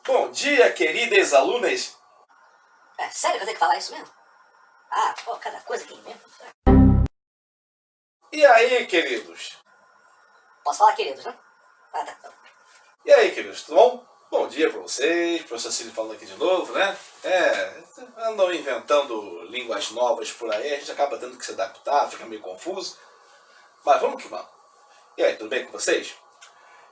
Bom dia, queridas alunas. É sério que eu tenho que falar isso mesmo? Ah, pô, cada coisa aqui mesmo. E aí, queridos? Posso falar, queridos, né? Ah, tá. E aí, queridos, tudo bom? Bom dia pra vocês, professor Cílio falando aqui de novo, né? Andam inventando línguas novas por aí, a gente acaba tendo que se adaptar, fica meio confuso. Mas vamos que vamos. E aí, tudo bem com vocês?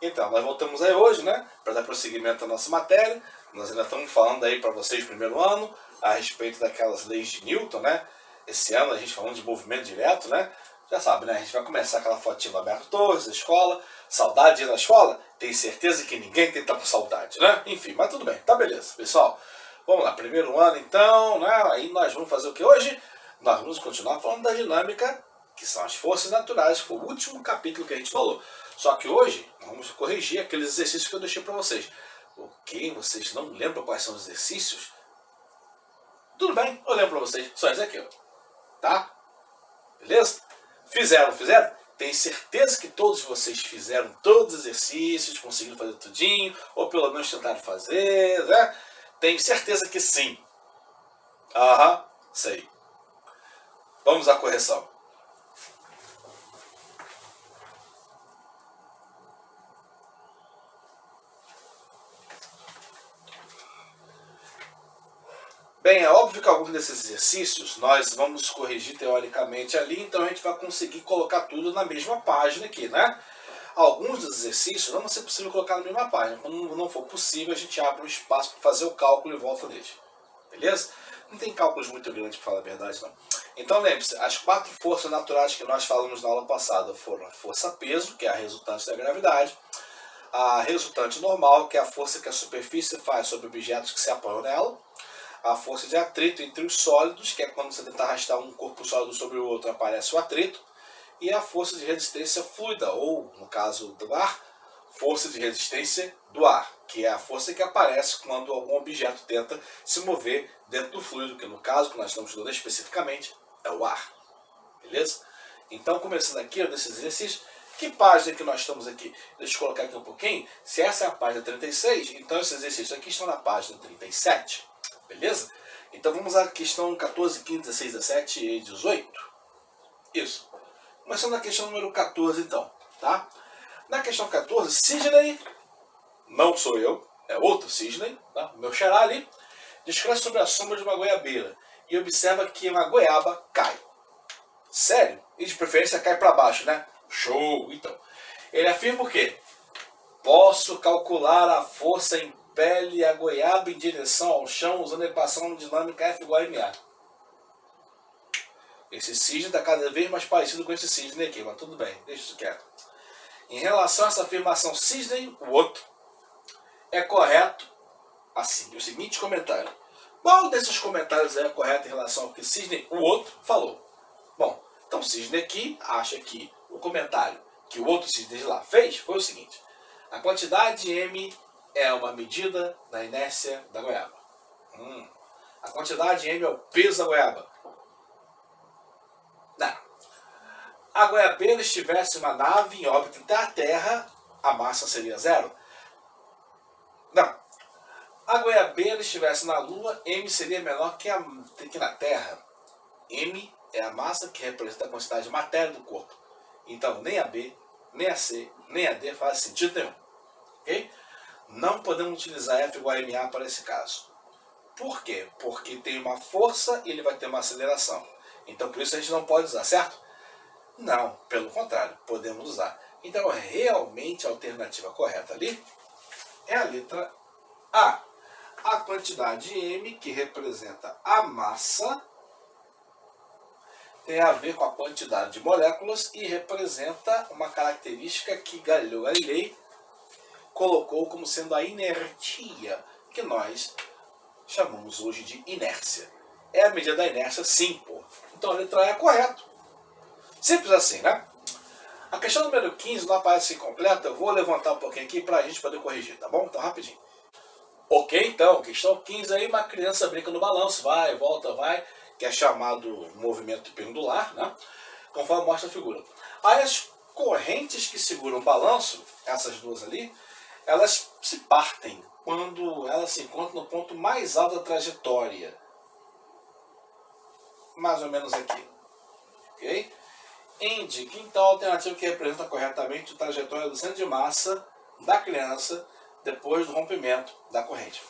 Então, nós voltamos aí hoje, né? Para dar prosseguimento à nossa matéria. Nós ainda estamos falando aí para vocês, primeiro ano, a respeito daquelas leis de Newton, né? Esse ano a gente falando de movimento direto, né? Já sabe, né? A gente vai começar aquela fotinha do Alberto Torres, da escola. Saudade de ir na escola? Tenho certeza que ninguém tem que estar com saudade, né? Enfim, mas tudo bem, tá beleza. Pessoal, vamos lá. Primeiro ano, então, né? Aí nós vamos fazer o que hoje? Nós vamos continuar falando da dinâmica, que são as forças naturais, que foi o último capítulo que a gente falou. Só que hoje, vamos corrigir aqueles exercícios que eu deixei para vocês. Ok, vocês não lembram quais são os exercícios? Tudo bem, eu lembro para vocês. Só isso aqui, ó. Tá? Beleza? Fizeram? Tenho certeza que todos vocês fizeram todos os exercícios, conseguiram fazer tudinho, ou pelo menos tentaram fazer, né? Tenho certeza que sim. Aham, sei. Vamos à correção. Bem, é óbvio que alguns desses exercícios nós vamos corrigir teoricamente ali, então a gente vai conseguir colocar tudo na mesma página aqui, né? Alguns dos exercícios não vai ser possível colocar na mesma página. Quando não for possível, a gente abre um espaço para fazer o cálculo e volta deles. Beleza? Não tem cálculos muito grandes, para falar a verdade, não. Então lembre-se, as 4 forças naturais que nós falamos na aula passada foram a força-peso, que é a resultante da gravidade, a resultante normal, que é a força que a superfície faz sobre objetos que se apoiam nela, a força de atrito entre os sólidos, que é quando você tenta arrastar um corpo sólido sobre o outro, aparece o atrito, e a força de resistência fluida, ou, no caso do ar, força de resistência do ar, que é a força que aparece quando algum objeto tenta se mover dentro do fluido, que no caso que nós estamos estudando especificamente é o ar. Beleza? Então, começando aqui nesses exercícios, que página que nós estamos aqui? Deixa eu colocar aqui um pouquinho. Se essa é a página 36, então esses exercícios aqui estão na página 37. Beleza? Então vamos à questão 14, 15, 16, 17 e 18. Isso. Começando na questão número 14, então. Tá? Na questão 14, Sidney, não sou eu, é outro Sidney, tá? O meu xará ali, descreve sobre a sombra de uma goiabeira e observa que uma goiaba cai. Sério? E de preferência cai para baixo, né? Show! Então, ele afirma o quê? Posso calcular a força em impele a goiaba em direção ao chão usando a equação dinâmica F igual a MA. Esse cisne está cada vez mais parecido com esse cisne aqui, mas tudo bem, deixa isso quieto. Em relação a essa afirmação cisne, o outro, é correto assim, o seguinte comentário. Qual desses comentários é correto em relação ao que cisne, o outro, falou? Bom, então o cisne aqui acha que o comentário que o outro cisne lá fez foi o seguinte. A quantidade M é uma medida da inércia da goiaba. A quantidade M é o peso da goiaba. Não. A goiabeira estivesse uma nave em órbita até a Terra, a massa seria zero? Não. A goiabeira estivesse na Lua, M seria menor que na Terra. M é a massa que representa a quantidade de matéria do corpo. Então nem a B, nem a C, nem a D faz sentido nenhum. Ok? Não podemos utilizar F igual a MA para esse caso. Por quê? Porque tem uma força e ele vai ter uma aceleração. Então por isso a gente não pode usar, certo? Não, pelo contrário, podemos usar. Então realmente a alternativa correta ali é a letra A. A quantidade M, que representa a massa, tem a ver com a quantidade de moléculas e representa uma característica que Galileu Galilei colocou como sendo a inertia, que nós chamamos hoje de inércia. É a medida da inércia, sim, pô. Então a letra E é correto. Simples assim, né? A questão número 15 não aparece completa, eu vou levantar um pouquinho aqui para a gente poder corrigir, tá bom? Então rapidinho. Ok, então, questão 15 aí, uma criança brinca no balanço, vai, volta, vai, que é chamado movimento pendular, né? Conforme mostra a figura. Aí as correntes que seguram o balanço, essas duas ali, elas se partem quando elas se encontram no ponto mais alto da trajetória. Mais ou menos aqui. Ok? Indique então a alternativa que representa corretamente a trajetória do centro de massa da criança depois do rompimento da corrente.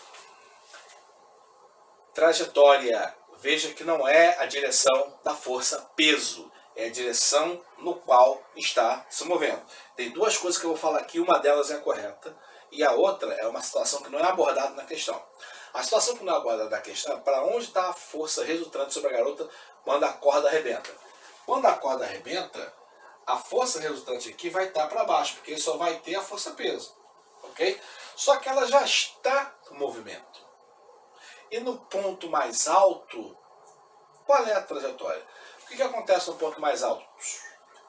Trajetória. Veja que não é a direção da força peso. É a direção no qual está se movendo. Tem duas coisas que eu vou falar aqui, uma delas é correta e a outra é uma situação que não é abordada na questão. A situação que não é abordada na questão é para onde está a força resultante sobre a garota quando a corda arrebenta. Quando a corda arrebenta, a força resultante aqui vai estar para baixo, porque só vai ter a força peso. Ok? Só que ela já está em movimento. E no ponto mais alto, qual é a trajetória? O que acontece no ponto mais alto?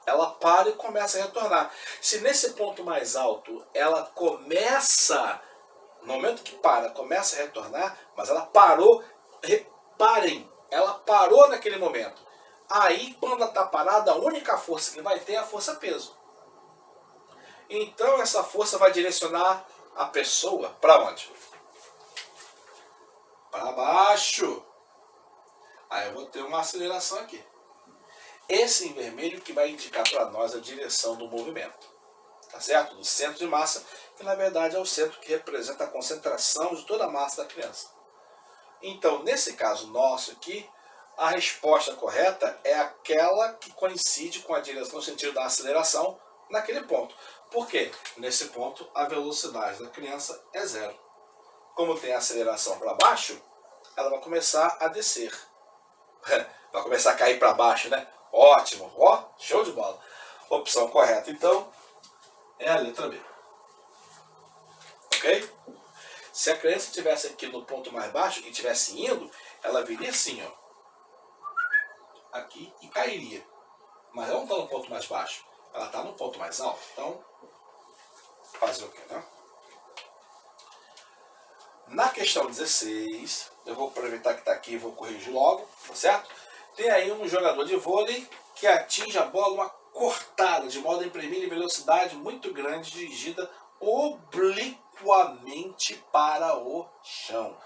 Ela para e começa a retornar. Se nesse ponto mais alto ela começa, no momento que para, começa a retornar, mas ela parou, reparem, ela parou naquele momento. Aí, quando ela está parada, a única força que vai ter é a força peso. Então essa força vai direcionar a pessoa para onde? Para baixo. Aí eu vou ter uma aceleração aqui. Esse em vermelho que vai indicar para nós a direção do movimento. Tá certo? Do centro de massa, que na verdade é o centro que representa a concentração de toda a massa da criança. Então, nesse caso nosso aqui, a resposta correta é aquela que coincide com a direção no sentido da aceleração naquele ponto. Por quê? Nesse ponto, a velocidade da criança é zero. Como tem aceleração para baixo, ela vai começar a descer. Vai começar a cair para baixo, né? Ótimo, ó, show de bola. Opção correta, então, é a letra B. Ok? Se a criança estivesse aqui no ponto mais baixo e estivesse indo, ela viria assim, ó. Aqui e cairia. Mas ela não está no ponto mais baixo, ela está no ponto mais alto. Então, fazer o quê, né? Na questão 16, eu vou aproveitar que está aqui e vou corrigir logo, tá certo? Tem aí um jogador de vôlei que atinge a bola uma cortada, de modo a imprimir velocidade muito grande, dirigida obliquamente para o chão.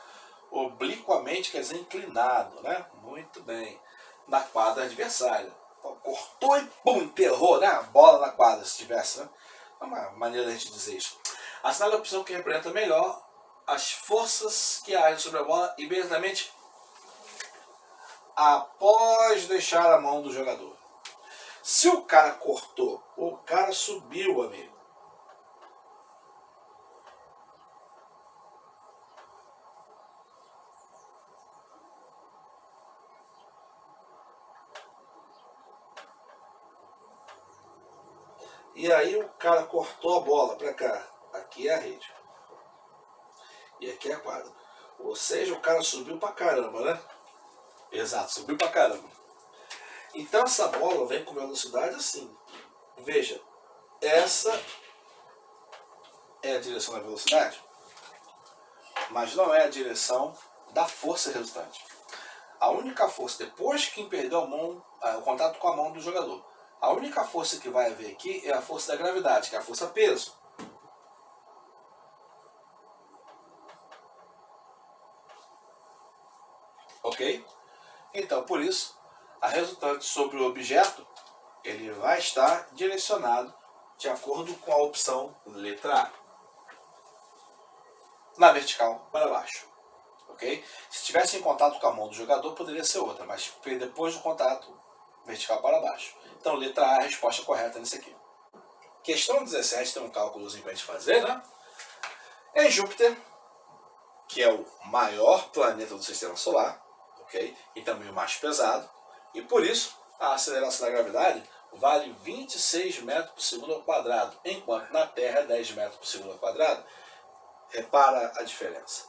Obliquamente quer dizer inclinado, né? Muito bem. Na quadra adversária. Cortou e pum, enterrou, né? A bola na quadra, se tivesse, né? É uma maneira de a gente dizer isso. Assinale a opção que representa melhor as forças que agem sobre a bola imediatamente após deixar a mão do jogador. Se o cara cortou, o cara subiu, amigo. E aí o cara cortou a bola para cá. Aqui é a rede. E aqui é a quadra. Ou seja, o cara subiu pra caramba, né? Exato, subiu pra caramba. Então essa bola vem com velocidade assim. Veja, essa é a direção da velocidade, mas não é a direção da força resultante. A única força, depois que perdeu a mão, o contato com a mão do jogador, a única força que vai haver aqui é a força da gravidade, que é a força peso. Ok? Então, por isso, a resultante sobre o objeto, ele vai estar direcionado de acordo com a opção letra A. Na vertical, para baixo. Ok? Se tivesse em contato com a mão do jogador, poderia ser outra, mas depois do contato, vertical para baixo. Então, letra A é a resposta correta nisso aqui. Questão 17 tem um cálculozinho para a gente fazer, né? Em Júpiter, que é o maior planeta do sistema solar, ok? E também o mais pesado, e por isso a aceleração da gravidade vale 26 metros por segundo ao quadrado, enquanto na Terra é 10 metros por segundo ao quadrado. Repara a diferença.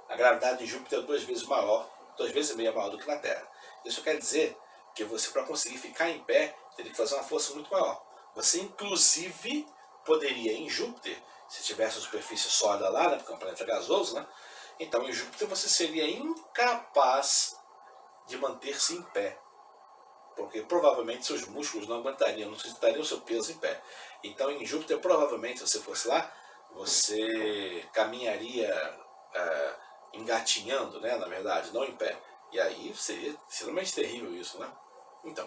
A gravidade em Júpiter é 2 vezes maior, 2 vezes e meia maior do que na Terra. Isso quer dizer que você, para conseguir ficar em pé, teria que fazer uma força muito maior. Você, inclusive, poderia em Júpiter, se tivesse uma superfície sólida lá, né, porque é um planeta gasoso, né? Então, em Júpiter, você seria incapaz de manter-se em pé. Porque provavelmente seus músculos não aguentariam, não sustentariam o seu peso em pé. Então, em Júpiter, provavelmente, se você fosse lá, você caminharia engatinhando, né, na verdade, não em pé. E aí seria extremamente terrível isso, né? Então,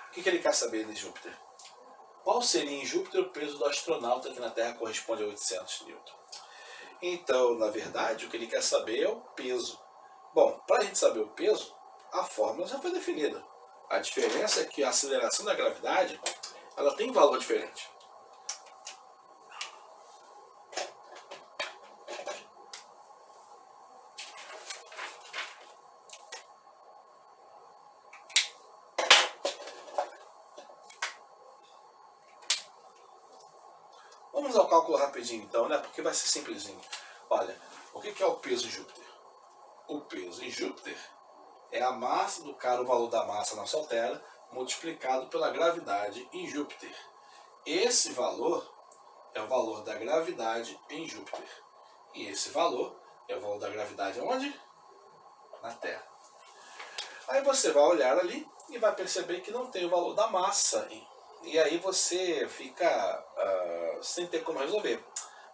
o que ele quer saber de Júpiter? Qual seria em Júpiter o peso do astronauta que na Terra corresponde a 800 newton? Então, na verdade, o que ele quer saber é o peso. Bom, para a gente saber o peso, a fórmula já foi definida. A diferença é que a aceleração da gravidade ela tem um valor diferente. Vamos ao cálculo rapidinho então, né? Porque vai ser simplesinho. Olha, o que é o peso em Júpiter? O peso em Júpiter é a massa do cara, o valor da massa não se altera, multiplicado pela gravidade em Júpiter. Esse valor é o valor da gravidade em Júpiter. E esse valor é o valor da gravidade onde? Na Terra. Aí você vai olhar ali e vai perceber que não tem o valor da massa. E aí você fica sem ter como resolver.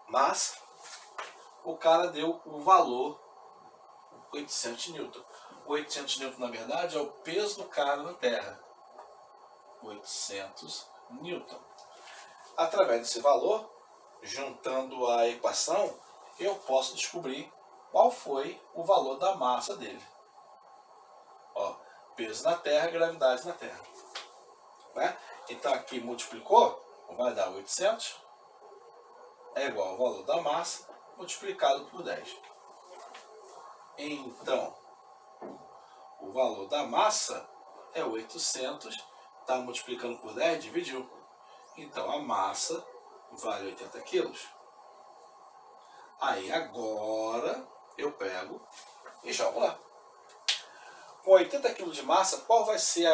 Mas o cara deu o valor 800 newton. 800 newton, na verdade, é o peso do cara na Terra. 800 newton. Através desse valor, juntando a equação, eu posso descobrir qual foi o valor da massa dele. Ó, peso na Terra, gravidade na Terra. Né? Então aqui multiplicou, vai dar 800, é igual ao valor da massa, multiplicado por 10. Então, o valor da massa é 800, está multiplicando por 10, dividiu. Então a massa vale 80 quilos. Aí agora eu pego e jogo lá. Com 80 kg de massa, qual vai ser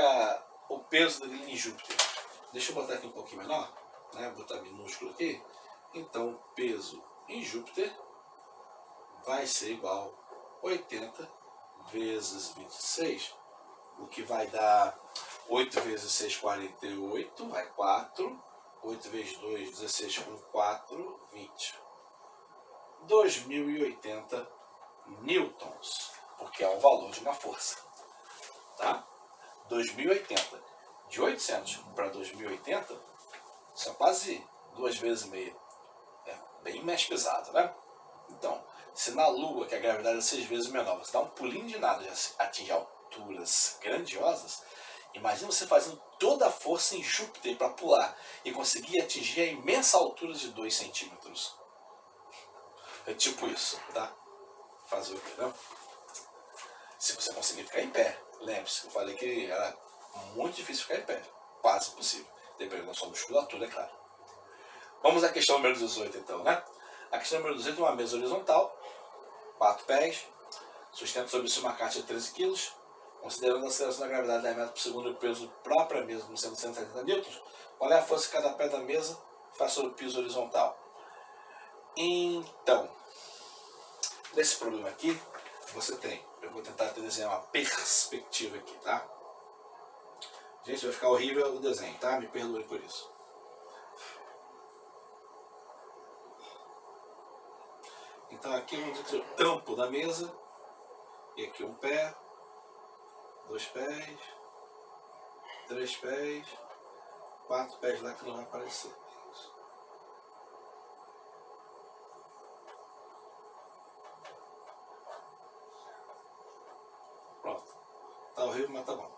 o peso dele em Júpiter? Deixa eu botar aqui um pouquinho menor, né? Vou botar minúsculo aqui. Então o peso em Júpiter vai ser igual a 80 vezes 26, o que vai dar 8 vezes 6, 48, vai 4. 8 vezes 2, 16 com 4, 20. 2080 newtons, porque é o valor de uma força. Tá? 2080. De 800 para 2080, são quase 2 vezes e meia. É bem mais pesado, né? Então, se na Lua, que a gravidade é 6 vezes menor, você dá um pulinho de nada e atinge alturas grandiosas, imagina você fazendo toda a força em Júpiter para pular e conseguir atingir a imensa altura de 2 centímetros. É tipo isso, tá? Fazer o quê, não? Se você conseguir ficar em pé. Lembre-se, eu falei que era muito difícil ficar em pé. Quase impossível. Dependendo da sua musculatura, é claro. Vamos à questão número 18, então, né? A questão número 18 é uma mesa horizontal, 4 pés, sustenta sobre si uma caixa de 13 kg, considerando a aceleração da gravidade 10 metros por segundo e o peso própria mesa como sendo 170 newtons, qual é a força que cada pé da mesa faz sobre o piso horizontal? Então, nesse problema aqui, você tem, eu vou tentar desenhar uma perspectiva aqui, tá? Gente, vai ficar horrível o desenho, tá? Me perdoe por isso. Então aqui vamos dizer que o tampo da mesa, e aqui um pé, 2 pés, 3 pés, 4 pés lá que não vai aparecer. Pronto. Tá horrível, mas tá bom.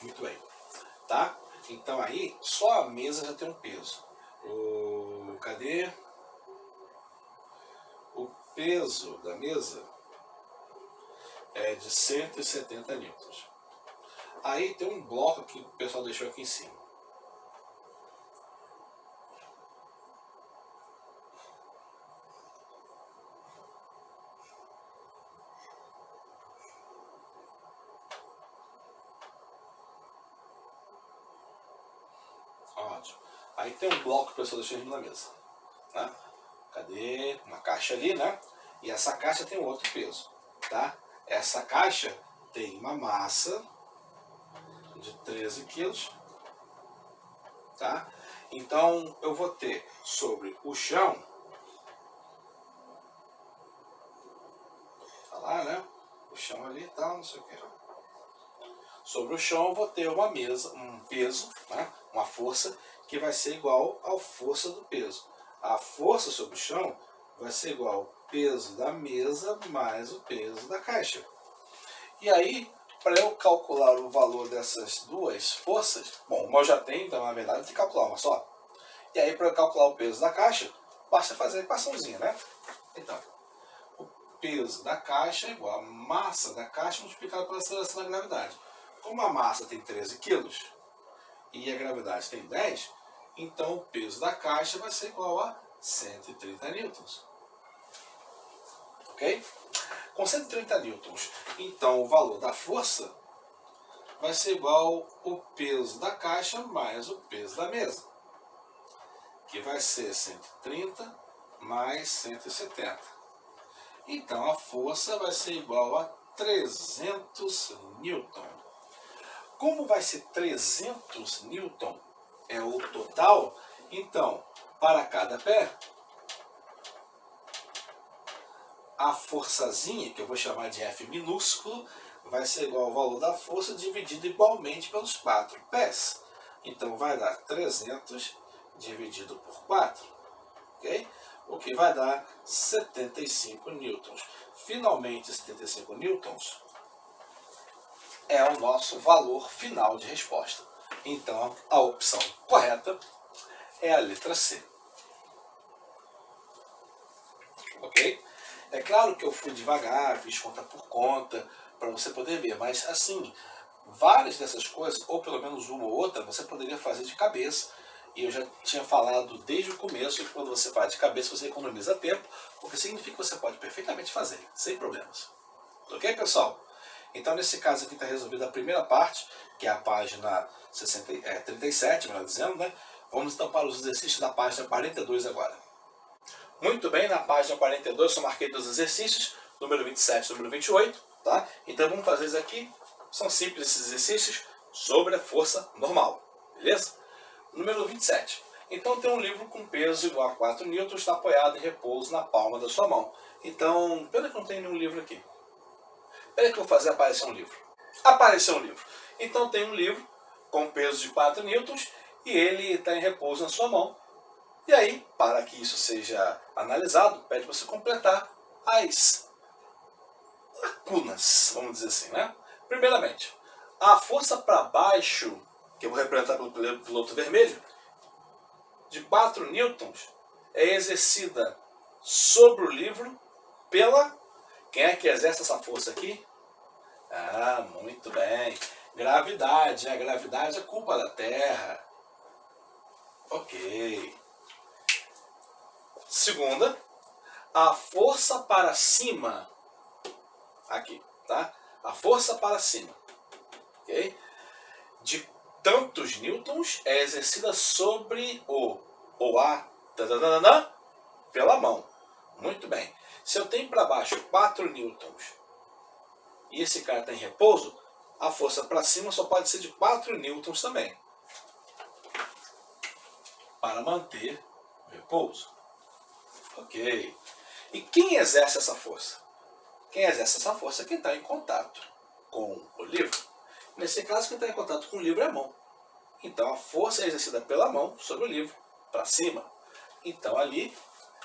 Muito bem. Tá? Então aí, só a mesa já tem um peso. Cadê? O peso da mesa é de 170 newtons. Aí tem um bloco que o pessoal deixou aqui em cima. Ótimo. Aí tem um bloco que o professor deixou na mesa. Né? Cadê? Uma caixa ali, né? E essa caixa tem outro peso. Tá? Essa caixa tem uma massa de 13 quilos. Tá? Então eu vou ter sobre o chão, tá lá, né? O chão ali e tal, não sei o que. Sobre o chão eu vou ter uma mesa, um peso, né? Uma força que vai ser igual à força do peso. A força sobre o chão vai ser igual ao peso da mesa mais o peso da caixa. E aí, para eu calcular o valor dessas duas forças, bom, uma eu já tenho, então na verdade eu tenho que calcular uma só. E aí, para eu calcular o peso da caixa, basta fazer a equaçãozinha, né? Então, o peso da caixa é igual a massa da caixa multiplicada pela aceleração da gravidade. Como a massa tem 13 kg e a gravidade tem 10, então o peso da caixa vai ser igual a 130 newtons. Ok? Com 130 newtons, então o valor da força vai ser igual ao peso da caixa mais o peso da mesa, que vai ser 130 mais 170. Então a força vai ser igual a 300 newton. Como vai ser 300 newton, é o total, então, para cada pé, a forçazinha, que eu vou chamar de F minúsculo, vai ser igual ao valor da força dividido igualmente pelos 4 pés. Então vai dar 300 dividido por 4, ok? O que vai dar 75 newtons. Finalmente, 75 newtons é o nosso valor final de resposta. Então, a opção correta é a letra C. Ok? É claro que eu fui devagar, fiz conta por conta, para você poder ver, mas assim, várias dessas coisas, ou pelo menos uma ou outra, você poderia fazer de cabeça. E eu já tinha falado desde o começo que quando você faz de cabeça você economiza tempo, porque significa que você pode perfeitamente fazer, sem problemas. Ok, pessoal? Então, nesse caso aqui está resolvida a primeira parte, que é a página 37, melhor dizendo, né? Vamos então para os exercícios da página 42 agora. Muito bem, na página 42 eu marquei dois exercícios, número 27 e número 28, tá? Então vamos fazer isso aqui, são simples esses exercícios sobre a força normal, beleza? Número 27. Então tem um livro com peso igual a 4 newtons, está apoiado em repouso na palma da sua mão. Então, pena que não tem nenhum livro aqui. Peraí que eu vou fazer aparecer um livro. Apareceu um livro. Então tem um livro com peso de 4 newtons e ele está em repouso na sua mão. E aí, para que isso seja analisado, pede para você completar as lacunas, vamos dizer assim, né? Primeiramente, a força para baixo, que eu vou representar pelo piloto vermelho, de 4 newtons, é exercida sobre o livro pela... Quem é que exerce essa força aqui? Ah, muito bem. Gravidade. A gravidade é culpa da Terra. Ok. Segunda, a força para cima. Aqui, tá? A força para cima. Ok? De tantos newtons é exercida sobre o ou a pela mão. Muito bem. Se eu tenho para baixo 4 newtons e esse cara está em repouso, a força para cima só pode ser de 4 newtons também. Para manter o repouso. Ok. E quem exerce essa força? Quem exerce essa força é quem está em contato com o livro. Nesse caso, quem está em contato com o livro é a mão. Então a força é exercida pela mão sobre o livro, para cima. Então ali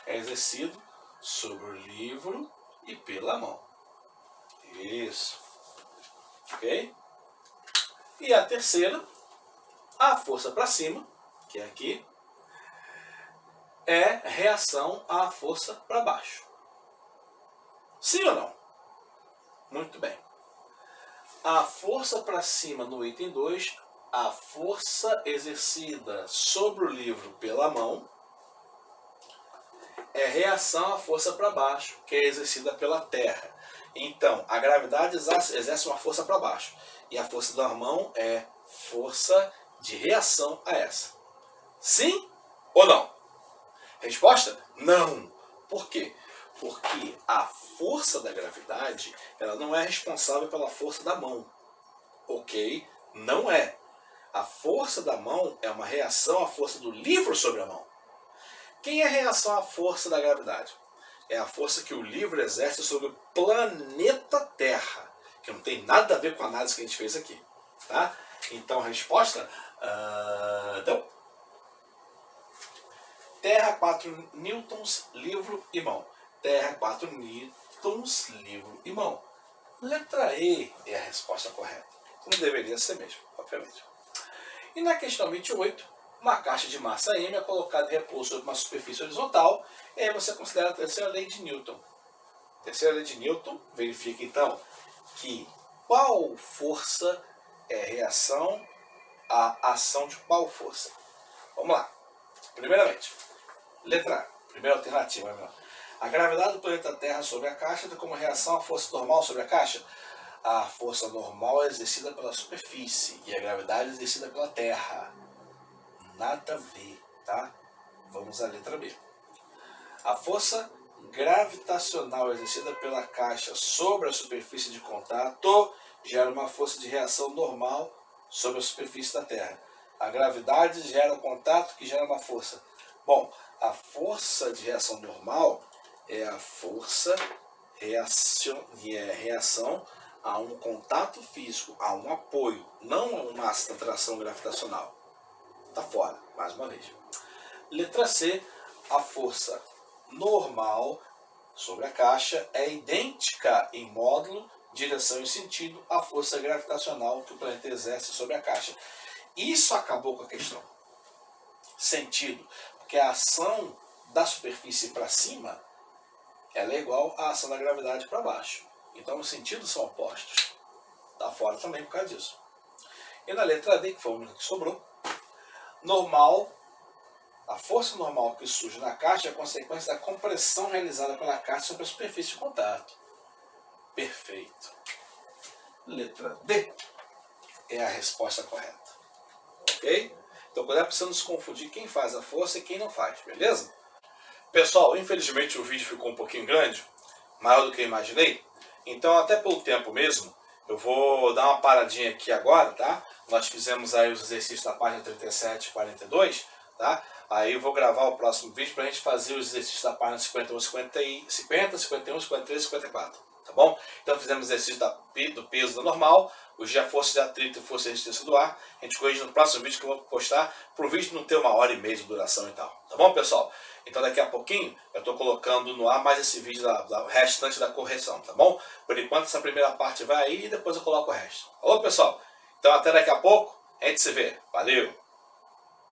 é exercido sobre o livro e pela mão. Isso. Ok? E a terceira, a força para cima, que é aqui, é reação à força para baixo. Sim ou não? Muito bem. A força para cima no item 2, a força exercida sobre o livro pela mão, é reação à força para baixo, que é exercida pela terra. Então, a gravidade exerce uma força para baixo. E a força da mão é força de reação a essa. Sim ou não? Resposta? Não. Por quê? Porque a força da gravidade, ela não é responsável pela força da mão. Ok? Não é. A força da mão é uma reação à força do livro sobre a mão. Quem é a reação à força da gravidade? É a força que o livro exerce sobre o planeta Terra, que não tem nada a ver com a análise que a gente fez aqui. Tá? Então a resposta... Então, Terra 4 newtons, livro e mão. Terra 4 newtons, livro e mão. Letra E é a resposta correta. Como deveria ser mesmo, obviamente. E na questão 28, uma caixa de massa M é colocada em repouso sobre uma superfície horizontal, e aí você considera a terceira lei de Newton. A terceira lei de Newton verifica então que qual força é reação à ação de qual força. Vamos lá. Primeiramente, letra A, primeira alternativa. A gravidade do planeta Terra sobre a caixa tem como reação a força normal sobre a caixa. A força normal é exercida pela superfície e a gravidade é exercida pela Terra. Nada a ver, tá? Vamos à letra B. A força gravitacional exercida pela caixa sobre a superfície de contato gera uma força de reação normal sobre a superfície da Terra. A gravidade gera um contato que gera uma força. Bom, a força de reação normal é a força reação a um contato físico, a um apoio, não a uma atração gravitacional. Está fora, mais uma vez. Letra C, a força normal sobre a caixa é idêntica em módulo, direção e sentido à força gravitacional que o planeta exerce sobre a caixa. Isso acabou com a questão. Sentido, porque a ação da superfície para cima ela é igual à ação da gravidade para baixo. Então os sentidos são opostos. Está fora também por causa disso. E na letra D, que foi a única que sobrou, normal, a força normal que surge na caixa é a consequência da compressão realizada pela caixa sobre a superfície de contato. Perfeito. Letra D é a resposta correta. Ok? Então quando é preciso não se confundir quem faz a força e quem não faz, beleza? Pessoal, infelizmente o vídeo ficou um pouquinho grande, maior do que eu imaginei. Então até pelo tempo mesmo, eu vou dar uma paradinha aqui agora, tá? Nós fizemos aí os exercícios da página 37 e 42, tá? Aí eu vou gravar o próximo vídeo pra gente fazer os exercícios da página 51, 51, 53 e 54, tá bom? Então fizemos exercício do peso da normal, hoje a força de atrito e força de resistência do ar. A gente corrige no próximo vídeo que eu vou postar, pro vídeo não ter 1h30 de duração e tal, tá bom, pessoal? Então daqui a pouquinho eu estou colocando no ar mais esse vídeo da restante da correção, tá bom? Por enquanto essa primeira parte vai aí e depois eu coloco o resto. Alô, pessoal? Então até daqui a pouco, a gente se vê. Valeu!